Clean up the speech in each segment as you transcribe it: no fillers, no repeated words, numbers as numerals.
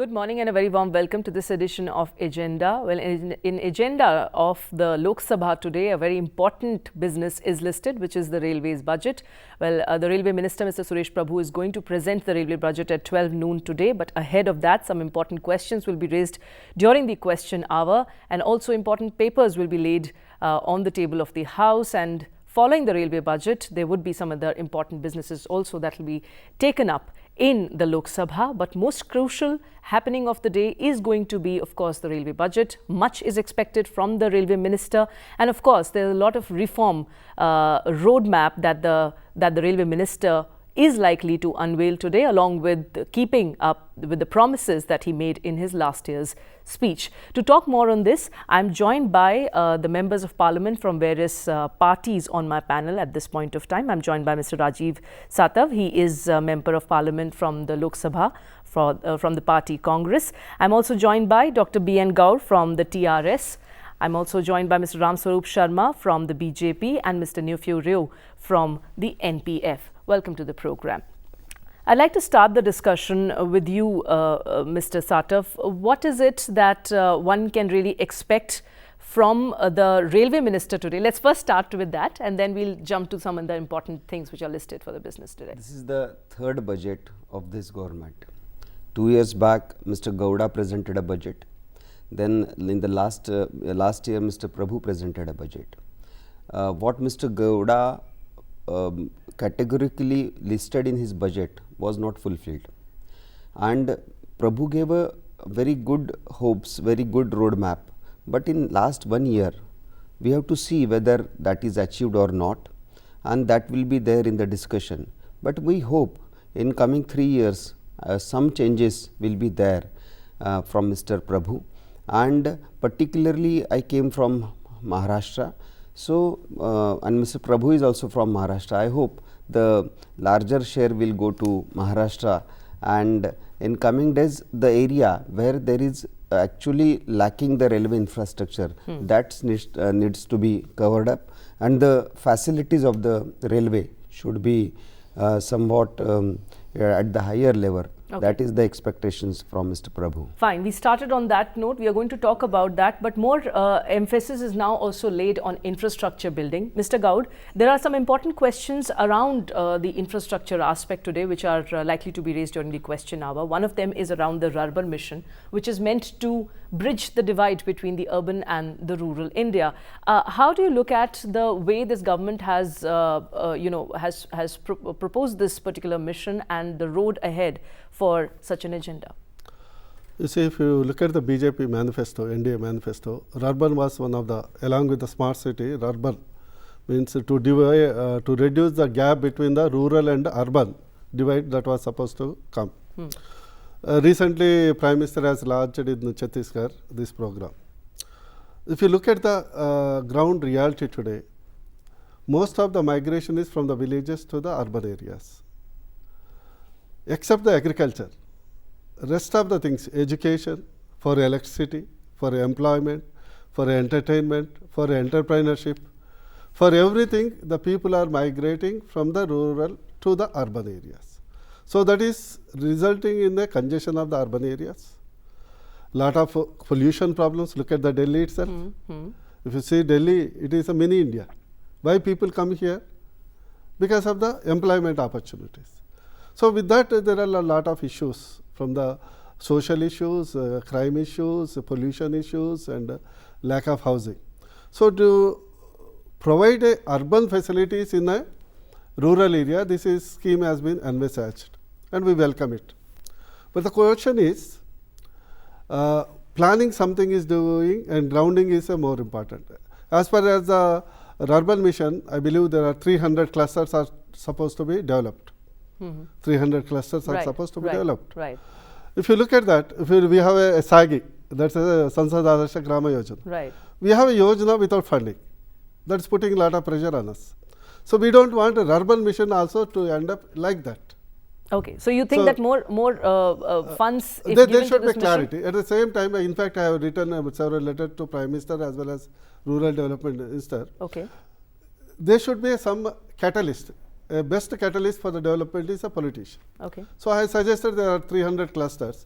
Good morning and a very warm welcome to this edition of Agenda. Well, in agenda of the Lok Sabha today, a very important business is listed, which is the railways budget. Well, the Railway Minister, Mr. Suresh Prabhu, is going to present the railway budget at 12 noon today. But ahead of that, some important questions will be raised during the question hour, and also important papers will be laid on the table of the House. And following the railway budget, there would be some other important businesses also that will be taken up in the Lok Sabha. But most crucial happening of the day is going to be, of course, the railway budget. Much is expected from the railway minister, and of course there is a lot of reform roadmap that the railway minister is likely to unveil today, along with keeping up with the promises that he made in his last year's speech. To talk more on this, I'm joined by the members of parliament from various parties on my panel at this point of time. I'm joined by Mr. Rajeev Satav. He is a member of parliament from the Lok Sabha from the party Congress. I'm also joined by Dr. B.N. Gaur from the TRS. I'm also joined by Mr. Ram Swarup Sharma from the BJP and Mr. Neufeu Reo from the NPF. Welcome to the program. I'd like to start the discussion with you, Mr. Satav. What is it that one can really expect from the railway minister today? Let's first start with that, and then we'll jump to some of the important things which are listed for the business today. This is the third budget of this government. 2 years back, Mr. Gowda presented a budget. Then in the last year, Mr. Prabhu presented a budget. What Mr. Gowda categorically listed in his budget was not fulfilled, and Prabhu gave a very good hopes, very good roadmap, but in last 1 year we have to see whether that is achieved or not, and that will be there in the discussion. But we hope in coming 3 years some changes will be there from Mr. Prabhu, and particularly I came from Maharashtra. So, and Mr. Prabhu is also from Maharashtra. I hope the larger share will go to Maharashtra, and in coming days the area where there is actually lacking the railway infrastructure, that needs to be covered up, and the facilities of the railway should be somewhat at the higher level. Okay. That is the expectations from Mr. Prabhu. Fine. We started on that note. We are going to talk about that, but more emphasis is now also laid on infrastructure building. Mr. Gaud, there are some important questions around the infrastructure aspect today, which are likely to be raised during the question hour. One of them is around the Urban Mission, which is meant to bridge the divide between the urban and the rural India. How do you look at the way this government has, proposed this particular mission and the road ahead for such an agenda? You see, if you look at the BJP manifesto, NDA manifesto, urban was one of the, along with the smart city, urban means to divide, to reduce the gap between the rural and urban divide that was supposed to come. Recently, Prime Minister has launched in Chhattisgarh this program. If you look at the ground reality today, most of the migration is from the villages to the urban areas, except the agriculture. Rest of the things, education, for electricity, for employment, for entertainment, for entrepreneurship, for everything, the people are migrating from the rural to the urban areas. So that is resulting in the congestion of the urban areas. Lot of pollution problems. Look at the Delhi itself. If you see Delhi, it is a mini India. Why people come here? Because of the employment opportunities. So with that, there are a lot of issues, from the social issues, crime issues, pollution issues, and lack of housing. So to provide urban facilities in a rural area, this scheme has been envisaged, and we welcome it. But the question is, planning something is doing, and grounding is more important. As far as the urban mission, I believe there are 300 clusters are supposed to be developed. 300 clusters are supposed to be developed. Right. If you look at that, if we have a SAGI, that's a Sansad Adarsha Grama Yojana. Right. We have a Yojana without funding. That's putting a lot of pressure on us. So we don't want a urban mission also to end up like that. Okay, so you think that more funds, if there should be clarity. Mission? At the same time, in fact, I have written several letters to Prime Minister as well as Rural Development Minister. Okay. There should be some catalyst. A best catalyst for the development is a politician. Okay. So I suggested there are 300 clusters.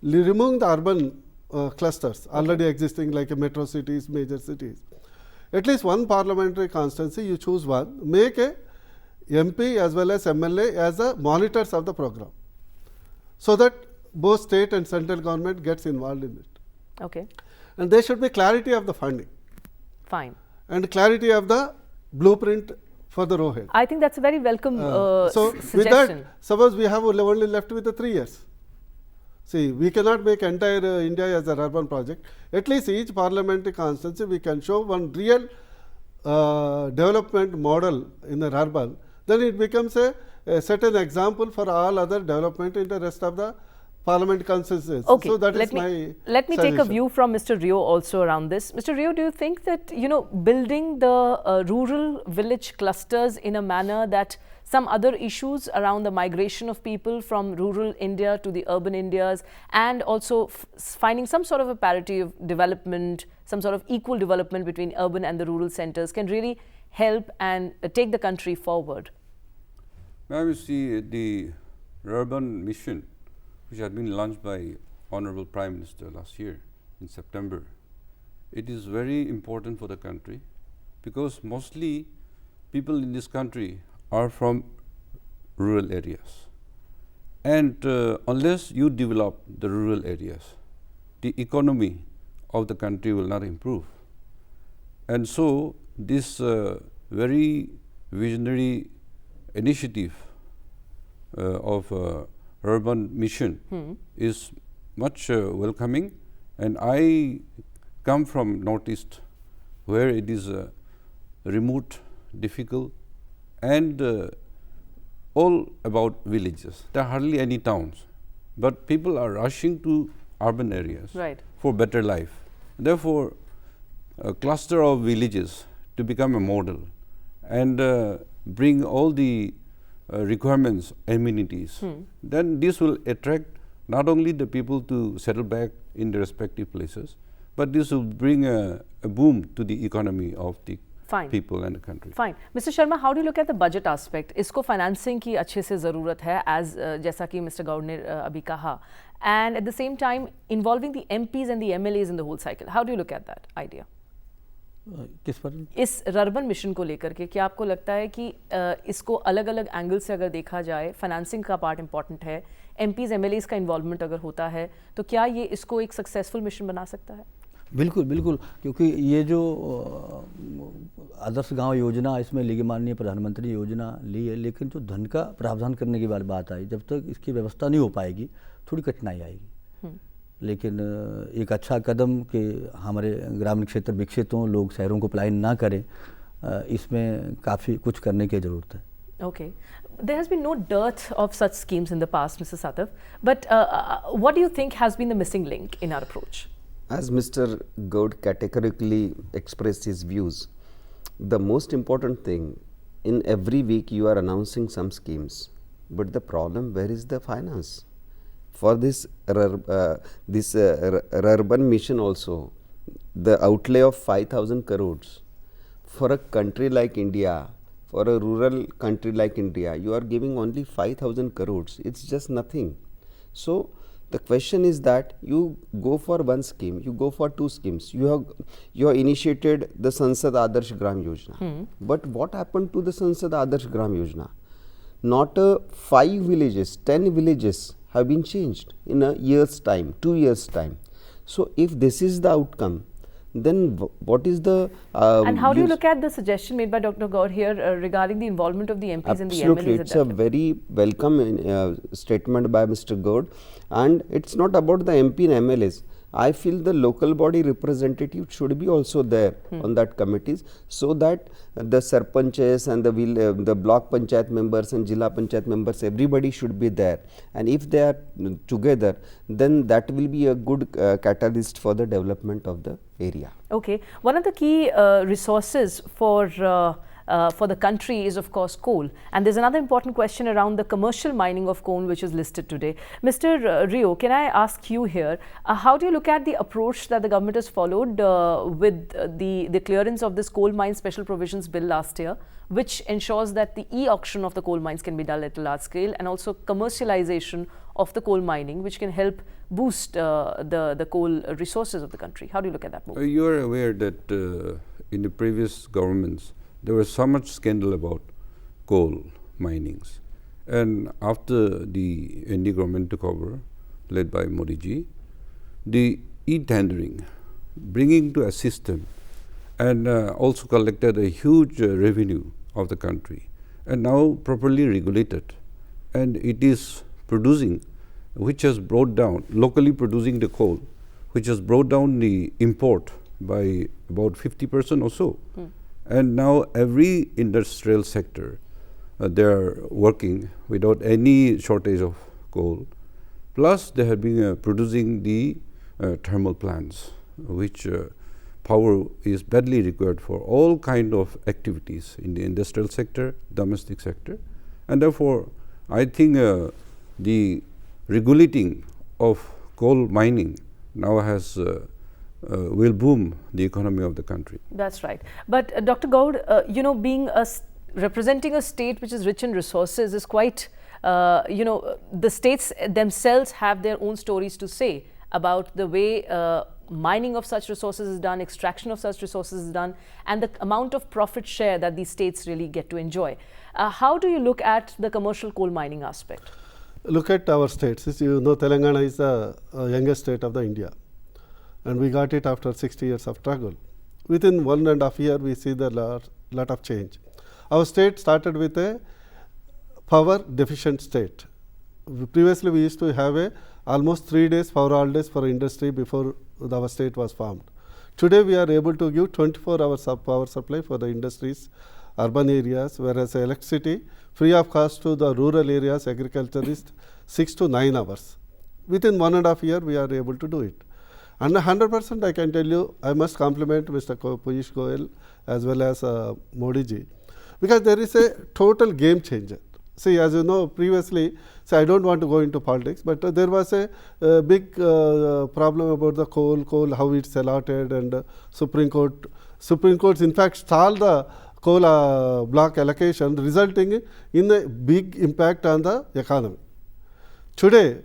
removing the urban clusters already existing like metro cities, major cities. At least one parliamentary constituency, you choose one, make a MP as well as MLA as the monitors of the program, so that both state and central government gets involved in it. Okay. And there should be clarity of the funding. Fine. And clarity of the blueprint for the row head. I think that's a very welcome so suggestion. with that, suppose we have only left with the 3 years. See, we cannot make entire India as a urban project. At least each parliamentary constituency, we can show one real development model in the urban. Then it becomes a certain example for all other development in the rest of the parliament consensus. Okay, so that let me take a view from Mr. Rio also around this. Mr. Rio, do you think that, you know, building the rural village clusters in a manner that some other issues around the migration of people from rural India to the urban Indias, and also finding some sort of a parity of development, some sort of equal development between urban and the rural centers can really help and take the country forward? Now we see the urban mission, which had been launched by Honorable Prime Minister last year in September. It is very important for the country because mostly people in this country are from rural areas. And unless you develop the rural areas, the economy of the country will not improve. And so this very visionary initiative of urban mission is much welcoming, and I come from Northeast, where it is remote, difficult, and all about villages. There are hardly any towns, but people are rushing to urban areas for better life. Therefore, a cluster of villages to become a model and bring all the requirements, amenities, then this will attract not only the people to settle back in their respective places, but this will bring a boom to the economy of the people and the country. Fine. Mr. Sharma, how do you look at the budget aspect? इसको financing की अच्छे से ज़रूरत है, as जैसा कि Mr. Gaur ने अभी कहा, and at the same time involving the MPs and the MLAs in the whole cycle. How do you look at that idea? किस पर? इस रर्बन मिशन को लेकर के क्या आपको लगता है कि इसको अलग-अलग एंगल से अगर देखा जाए, फाइनेंसिंग का पार्ट इंपॉर्टेंट है, MPs, MLAs का इन्वॉल्वमेंट अगर होता है, तो क्या ये इसको एक सक्सेसफुल मिशन बना सकता है? बिल्कुल बिल्कुल, क्योंकि ये जो आदर्श गांव योजना, इसमें लेके माननीय प्रधानमंत्री योजना ली है, लेकिन जो धन का प्रावधान करने की बात आई, जब तक इसकी व्यवस्था नहीं हो पाएगी थोड़ी कठिनाई आएगी। लेकिन एक अच्छा कदम कि हमारे ग्रामीण क्षेत्र विकसित हों, लोग शहरों को पलायन ना करें, इसमें काफ़ी कुछ करने की ज़रूरत है। Okay. There has been no dearth of such schemes in the past, Mr. Satav, but what do you think has been the missing link in our approach? As Mr. Gaud categorically expressed his views, the most important thing, in every week you are announcing some schemes, but the problem, where is the finance? For this urban mission also, the outlay of 5,000 crores for a country like India, for a rural country like India, you are giving only 5,000 crores. It's just nothing. So the question is that you go for one scheme, you go for two schemes. You have initiated the Sansad Adarsh Gram Yojana. But what happened to the Sansad Adarsh Gram Yojana? Not 5 villages, 10 villages have been changed in a year's time, 2 years' time. So if this is the outcome, then what is the and how do you look at the suggestion made by Dr. Gaur here regarding the involvement of the MPs and the MLAs? Absolutely, it's a very welcome statement by Mr. Gaud, and it's not about the MP and MLAs. I feel the local body representative should be also there on that committees, so that the sarpanches and the block panchayat members and Jilla panchayat members, everybody should be there, and if they are together, then that will be a good catalyst for the development of the area. Okay, one of the key resources for the country is of course coal, and there's another important question around the commercial mining of coal which is listed today. Mr. Rio, can I ask you here, how do you look at the approach that the government has followed with the clearance of this coal mine special provisions bill last year, which ensures that the e-auction of the coal mines can be done at a large scale, and also commercialization of the coal mining, which can help boost the coal resources of the country. How do you look at that move? You are aware that in the previous governments, there was so much scandal about coal minings. And after the ND government took over, led by Modi ji, the e-tendering, bringing to a system, and also collected a huge revenue of the country, and now properly regulated, and it is producing, which has brought down, locally producing the coal, which has brought down the import by about 50% or so. And now every industrial sector, they are working without any shortage of coal. Plus, they have been producing the thermal plants, which power is badly required for all kind of activities in the industrial sector, domestic sector. And therefore, I think the regulating of coal mining now has will boom the economy of the country. That's right. But Dr. Gaud, you know, being representing a state which is rich in resources is quite, you know, the states themselves have their own stories to say about the way mining of such resources is done, extraction of such resources is done, and the amount of profit share that these states really get to enjoy. How do you look at the commercial coal mining aspect? Look at our states. As you know, Telangana is the youngest state of the India, and we got it after 60 years of struggle. Within 1.5 years, we see the lot of change. Our state started with a power deficient state. Previously, we used to have almost 3 days power holidays for industry before our state was formed. Today, we are able to give 24 hours of power supply for the industries, urban areas, whereas electricity free of cost to the rural areas, agriculture is 6 to 9 hours. Within 1.5 years, we are able to do it. And 100% I can tell you, I must compliment Mr. Piyush Goyal as well as Modi ji, because there is a total game changer. See, as you know, previously, I don't want to go into politics, but there was a big problem about the coal, how it's allotted, and Supreme Court in fact stalled the coal block allocation, resulting in a big impact on the economy. Today,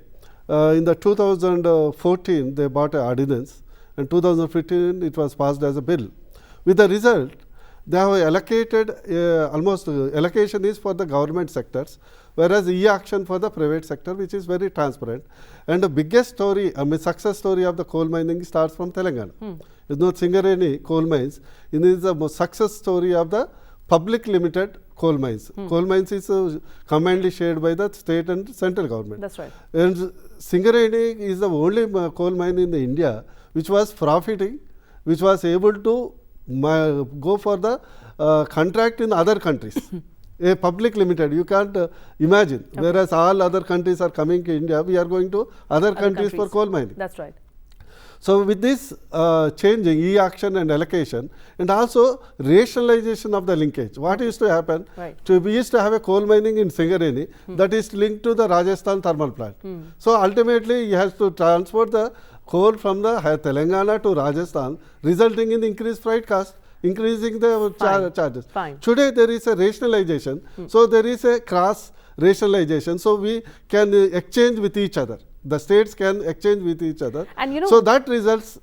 in the 2014, they bought an ordinance, and 2015 it was passed as a bill. With the result, they have allocated almost allocation is for the government sectors, whereas e-auction for the private sector, which is very transparent. And the biggest story, success story of the coal mining starts from Telangana. It's not Singareni coal mines. It is the success story of the public limited coal mines. Coal mines is commonly shared by the state and central government. That's right. And Singareni is the only coal mine in the India which was profiting, which was able to go for the contract in other countries. A public limited, you can't imagine. Okay. Whereas all other countries are coming to India, we are going to other countries for coal mining. That's right. So, with this changing e-auction and allocation, and also rationalization of the linkage, what used to happen? Right. We used to have a coal mining in Singareni that is linked to the Rajasthan thermal plant. So, ultimately, he has to transport the coal from the Telangana to Rajasthan, resulting in increased freight cost, increasing the charges. Fine. Today, there is a rationalization. So, there is a cross rationalization. So, we can exchange with each other. The states can exchange with each other. And you know, so that results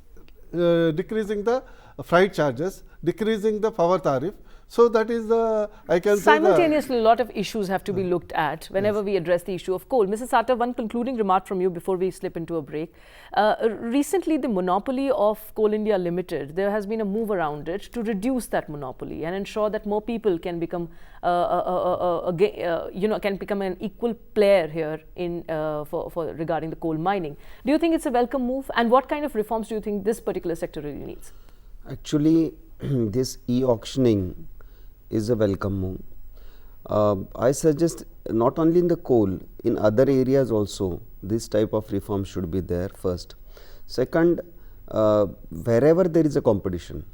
decreasing the freight charges, decreasing the power tariff. So that is the, I can simultaneously, a lot of issues have to be looked at whenever we address the issue of coal. Mrs. Satav, one concluding remark from you before we slip into a break. Recently, the monopoly of Coal India Limited, there has been a move around it to reduce that monopoly and ensure that more people can become, can become an equal player here in for regarding the coal mining. Do you think it's a welcome move? And what kind of reforms do you think this particular sector really needs? Actually, this e-auctioning is a welcome move. I suggest not only in the coal, in other areas also, this type of reform should be there first. Second, wherever there is a competition,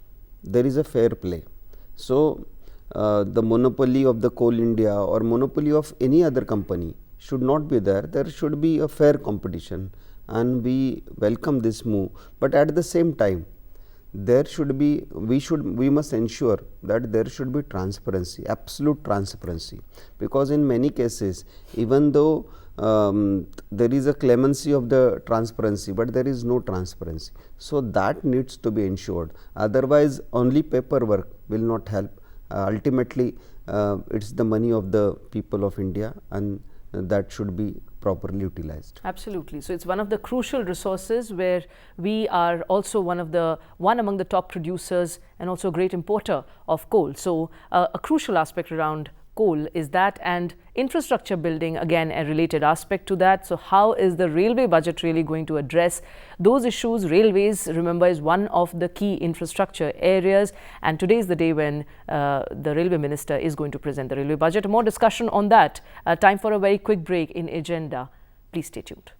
there is a fair play. So, the monopoly of the Coal India or monopoly of any other company should not be there. There should be a fair competition, and we welcome this move. But at the same time, there should be, we must ensure that there should be transparency, absolute transparency, because in many cases, even though there is a clemency of the transparency, but there is no transparency. So that needs to be ensured. Otherwise, only paperwork will not help. Ultimately, it's the money of the people of India, and that should be properly utilized. Absolutely. So it's one of the crucial resources where we are also one among the top producers and also a great importer of coal. So a crucial aspect around coal is that, and infrastructure building, again a related aspect to that. So how is the railway budget really going to address those issues? Railways, remember, is one of the key infrastructure areas, and today is the day when the railway minister is going to present the railway budget. More discussion on that. Time for a very quick break in Agenda. Please stay tuned.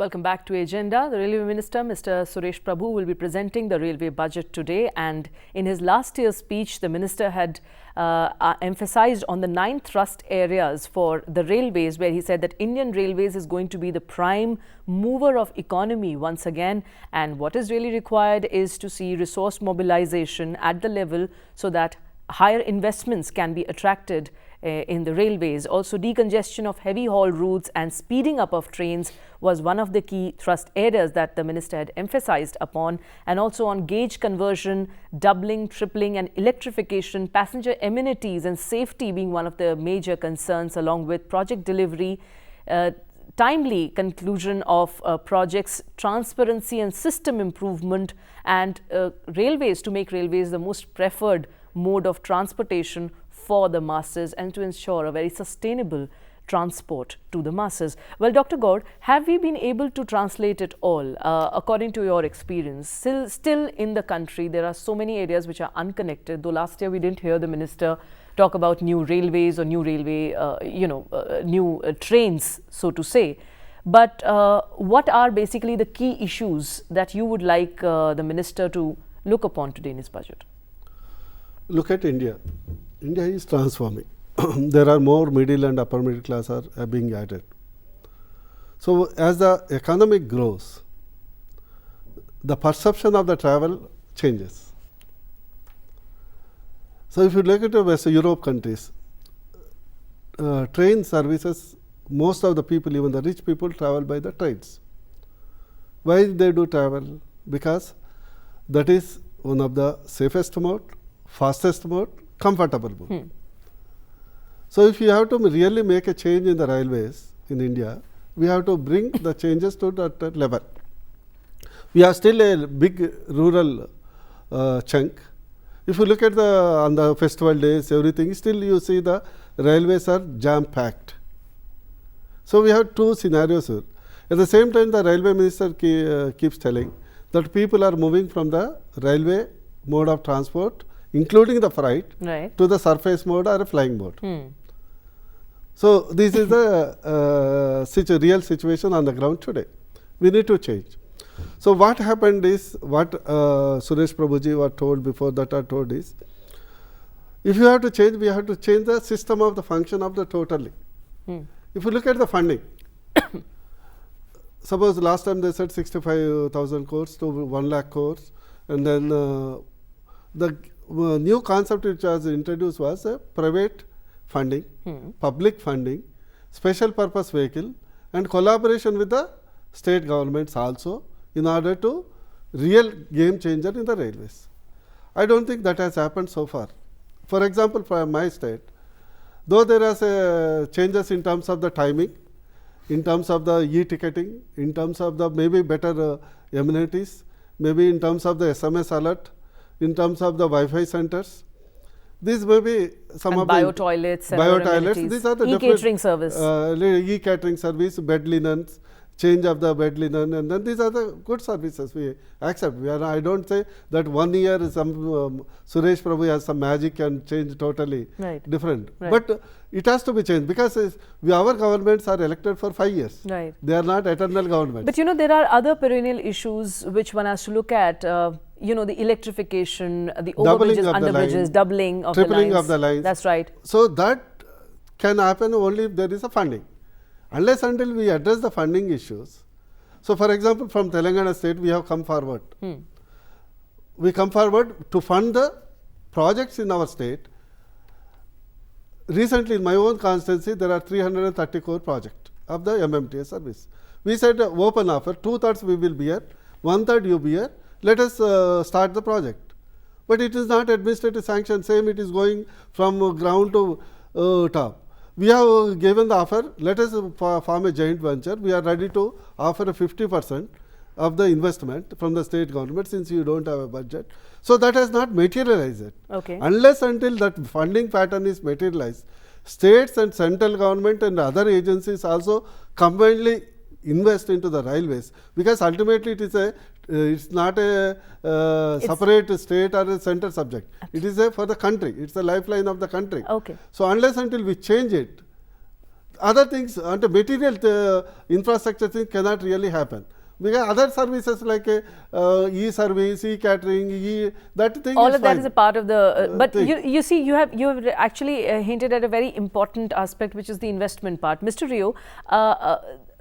Welcome back to Agenda. The Railway Minister, Mr. Suresh Prabhu, will be presenting the railway budget today. And in his last year's speech, the minister had emphasized on the 9 thrust areas for the railways, where he said that Indian Railways is going to be the prime mover of economy once again. And what is really required is to see resource mobilization at the level so that higher investments can be attracted in the railways. Also, decongestion of heavy haul routes and speeding up of trains was one of the key thrust areas that the minister had emphasized upon, and also on gauge conversion, doubling, tripling and electrification, passenger amenities and safety being one of the major concerns, along with project delivery, timely conclusion of projects, transparency and system improvement, and railways, to make railways the most preferred mode of transportation for the masses and to ensure a very sustainable transport to the masses. Well, Dr. Gaur, have we been able to translate it all according to your experience? Still in the country, there are so many areas which are unconnected, though last year we didn't hear the minister talk about new railways or new railway, new trains, so to say. But what are basically the key issues that you would like the minister to look upon today in his budget? Look at India. India is transforming. There are more middle and upper middle class are being added. So as the economy grows, the perception of the travel changes. So if you look at the West Europe countries, train services, most of the people, even the rich people, travel by the trains. Why they do travel? Because that is one of the safest mode, fastest mode, comfortable mode. So if you have to really make a change in the railways in India, we have to bring the changes to that level. We are still a big rural chunk. If you look at on the festival days, everything, still you see the railways are jam-packed. So we have 2 scenarios here. At the same time, the railway minister keeps telling that people are moving from the railway mode of transport, including the freight, to the surface mode or a flying mode. So this is the real situation on the ground today. We need to change. So what happened is, what Suresh Prabhuji was told before that I told is, if you have to change, we have to change the system of the function of the totally. If you look at the funding, suppose last time they said 65,000 crores to 1 lakh crores, and then the new concept which was introduced was private funding, public funding, special purpose vehicle, and collaboration with the state governments also, in order to real game changer in the railways. I don't think that has happened so far. For example, for my state, though there are changes in terms of the timing, in terms of the e-ticketing, in terms of the maybe better amenities, maybe in terms of the SMS alert, in terms of the Wi-Fi centers, these may be some of the toilets, these are the e-catering service, e-catering service, bed linens, change of the bed linen, and then these are the good services we accept. I don't say that 1 year some Suresh Prabhu has some magic and change totally different. But it has to be changed, because our governments are elected for 5 years. They are not eternal governments. But there are other perennial issues which one has to look at. The electrification, the overbridges, underbridges, doubling of the lines. Tripling of the lines. That's right. So that can happen only if there is a funding. Unless until we address the funding issues. So for example, from Telangana state, we have come forward. We come forward to fund the projects in our state. Recently, in my own constituency, there are 330 crore projects of the MMTA service. We said open offer, 2/3 we will bear, 1/3 you bear, let us start the project. But it is not administrative sanction, same it is going from ground to top. We have given the offer, let us form a joint venture. We are ready to offer a 50% of the investment from the state government, since you don't have a budget. So that has not materialized yet. Unless until that funding pattern is materialized, states and central government and other agencies also combinedly invest into the railways, because ultimately it is it's not a separate state or a center subject. It is for the country. It's the lifeline of the country. So unless until we change it, other things and material infrastructure things cannot really happen. Because other services like e-service, e-catering, that thing all is of that fine. is a part of the but thing. you see you have actually hinted at a very important aspect, which is the investment part. Mr. Rio,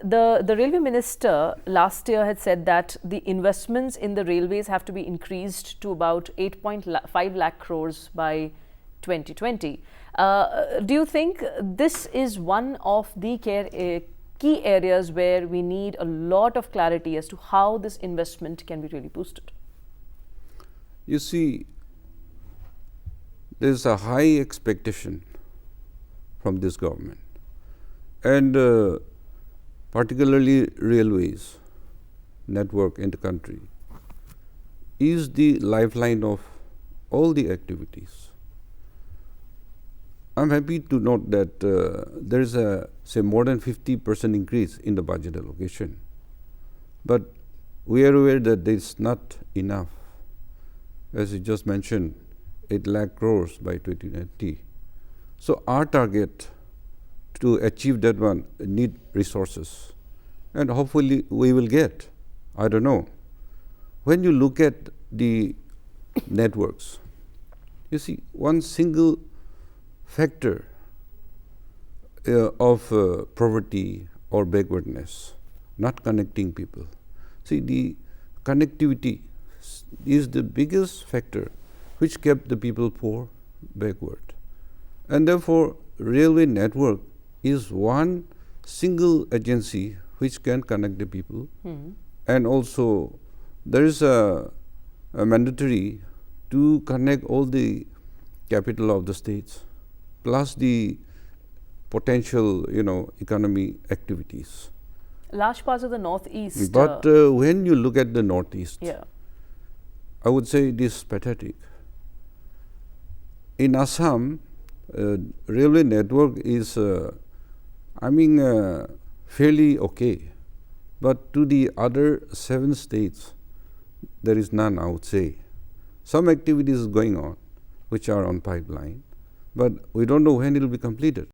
the railway minister last year had said that the investments in the railways have to be increased to about 8.5 lakh crores by 2020. Do you think this is one of the key areas where we need a lot of clarity as to how this investment can be really boosted? You see, there is a high expectation from this government, and particularly railways network in the country is the lifeline of all the activities. I am happy to note that there is a more than 50% increase in the budget allocation, but we are aware that there is not enough. As you just mentioned, 8 lakh crores by 2020. So our target to achieve that one need resources, and hopefully we will get. I don't know. When you look at the networks, you see one single factor of poverty or backwardness, not connecting people. See, the connectivity is the biggest factor which kept the people poor, backward. And therefore, railway network is one single agency which can connect the people. And also, there is a mandatory to connect all the capital of the states, plus the potential, economy activities. Large parts of the northeast. But when you look at the northeast, yeah. I would say it is pathetic. In Assam, railway network is, fairly okay. But to the other 7 states, there is none, I would say. Some activities going on, which are on pipeline, but we don't know when it will be completed.